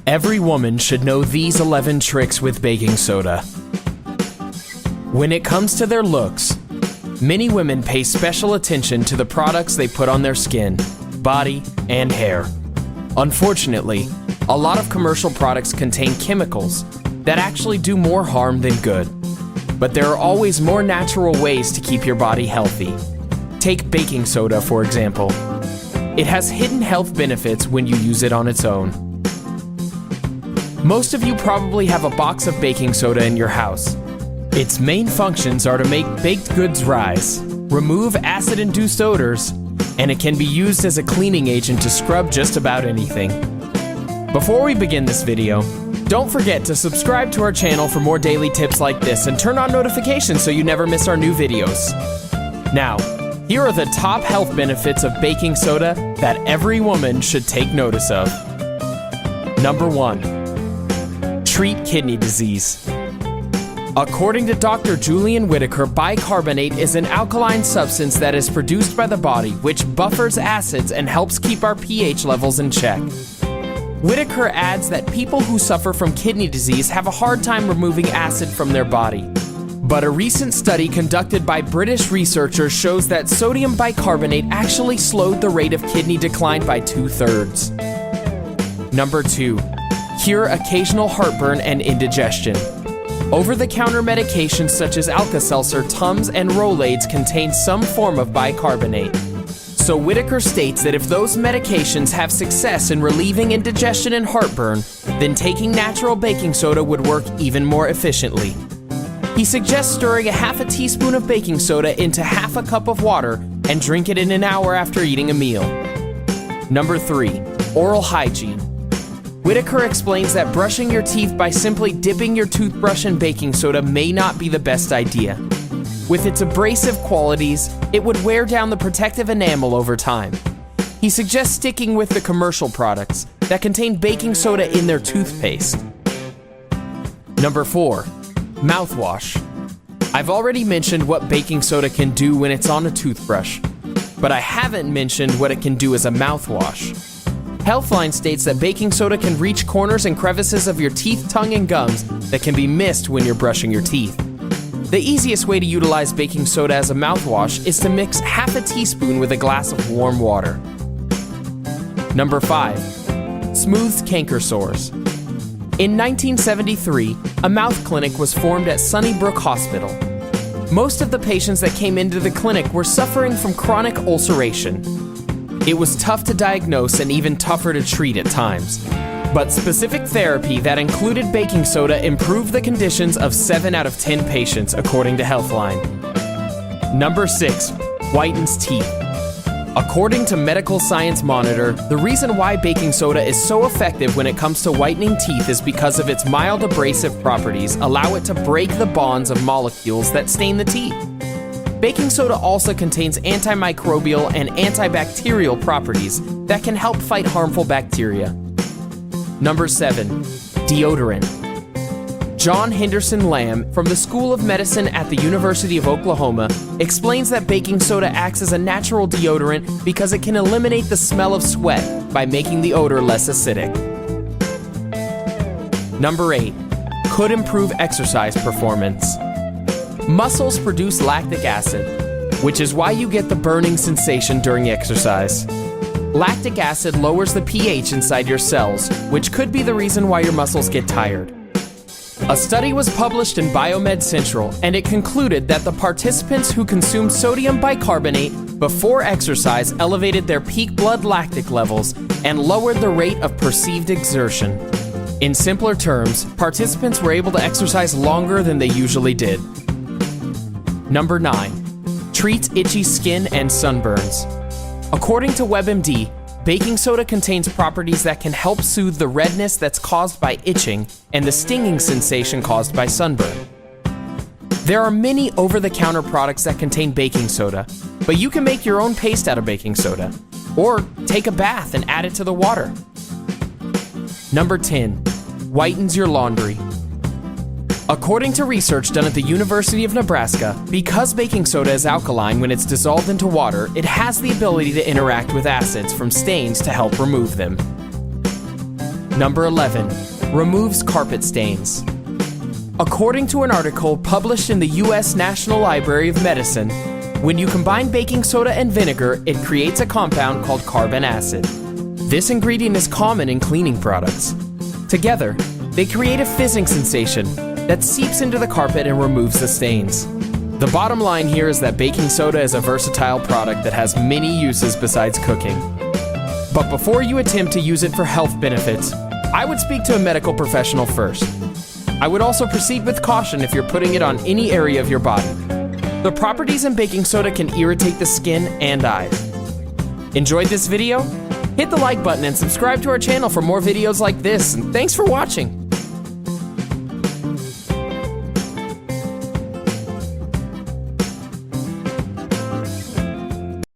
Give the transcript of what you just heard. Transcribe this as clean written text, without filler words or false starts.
Every woman should know these 11 tricks with baking soda. When it comes to their looks, many women pay special attention to the products they put on their skin, body, and hair. Unfortunately, a lot of commercial products contain chemicals that actually do more harm than good. But there are always more natural ways to keep your body healthy. Take baking soda, for example. It has hidden health benefits when you use it on its own. Most of you probably have a box of baking soda in your house. Its main functions are to make baked goods rise, remove acid-induced odors, and it can be used as a cleaning agent to scrub just about anything. Before we begin this video, don't forget to subscribe to our channel for more daily tips like this and turn on notifications so you never miss our new videos. Now, here are the top health benefits of baking soda that every woman should take notice of. Number 1. Treat kidney disease. According to Dr. Julian Whitaker, bicarbonate is an alkaline substance that is produced by the body, which buffers acids and helps keep our pH levels in check. Whitaker adds that people who suffer from kidney disease have a hard time removing acid from their body. But a recent study conducted by British researchers shows that sodium bicarbonate actually slowed the rate of kidney decline by 2/3. Number 2. Cure occasional heartburn and indigestion. Over-the-counter medications such as Alka-Seltzer, Tums, and Rolaids contain some form of bicarbonate. So Whitaker states that if those medications have success in relieving indigestion and heartburn, then taking natural baking soda would work even more efficiently. He suggests stirring a half a teaspoon of baking soda into half a cup of water and drink it in an hour after eating a meal. Number 3. Oral hygiene. Whitaker explains that brushing your teeth by simply dipping your toothbrush in baking soda may not be the best idea. With its abrasive qualities, it would wear down the protective enamel over time. He suggests sticking with the commercial products that contain baking soda in their toothpaste. Number 4. Mouthwash. I've already mentioned what baking soda can do when it's on a toothbrush, but I haven't mentioned what it can do as a mouthwash. Healthline states that baking soda can reach corners and crevices of your teeth, tongue, and gums that can be missed when you're brushing your teeth. The easiest way to utilize baking soda as a mouthwash is to mix half a teaspoon with a glass of warm water. Number 5. Smooths canker sores. In 1973, a mouth clinic was formed at Sunnybrook Hospital. Most of the patients that came into the clinic were suffering from chronic ulceration. It was tough to diagnose and even tougher to treat at times. But specific therapy that included baking soda improved the conditions of 7 out of 10 patients, according to Healthline. Number 6. Whitens teeth. According to Medical Science Monitor, the reason why baking soda is so effective when it comes to whitening teeth is because of its mild abrasive properties allow it to break the bonds of molecules that stain the teeth. Baking soda also contains antimicrobial and antibacterial properties that can help fight harmful bacteria. Number 7. Deodorant. John Henderson Lamb from the School of Medicine at the University of Oklahoma explains that baking soda acts as a natural deodorant because it can eliminate the smell of sweat by making the odor less acidic. Number 8. Could improve exercise performance. Muscles produce lactic acid, which is why you get the burning sensation during exercise. Lactic acid lowers the pH inside your cells, which could be the reason why your muscles get tired. A study was published in Biomed Central, and it concluded that the participants who consumed sodium bicarbonate before exercise elevated their peak blood lactic levels and lowered the rate of perceived exertion. In simpler terms, participants were able to exercise longer than they usually did. Number 9. Treats itchy skin and sunburns. According to WebMD, baking soda contains properties that can help soothe the redness that's caused by itching and the stinging sensation caused by sunburn. There are many over-the-counter products that contain baking soda, but you can make your own paste out of baking soda, or take a bath and add it to the water. Number 10. Whitens your laundry. According to research done at the University of Nebraska, because baking soda is alkaline when it's dissolved into water, it has the ability to interact with acids from stains to help remove them. Number 11. Removes carpet stains. According to an article published in the U.S. National Library of Medicine, when you combine baking soda and vinegar, it creates a compound called carbon acid. This ingredient is common in cleaning products. Together, they create a fizzing sensation that seeps into the carpet and removes the stains. The bottom line here is that baking soda is a versatile product that has many uses besides cooking. But before you attempt to use it for health benefits, I would speak to a medical professional first. I would also proceed with caution if you're putting it on any area of your body. The properties in baking soda can irritate the skin and eyes. Enjoyed this video? Hit the like button and subscribe to our channel for more videos like this, and thanks for watching.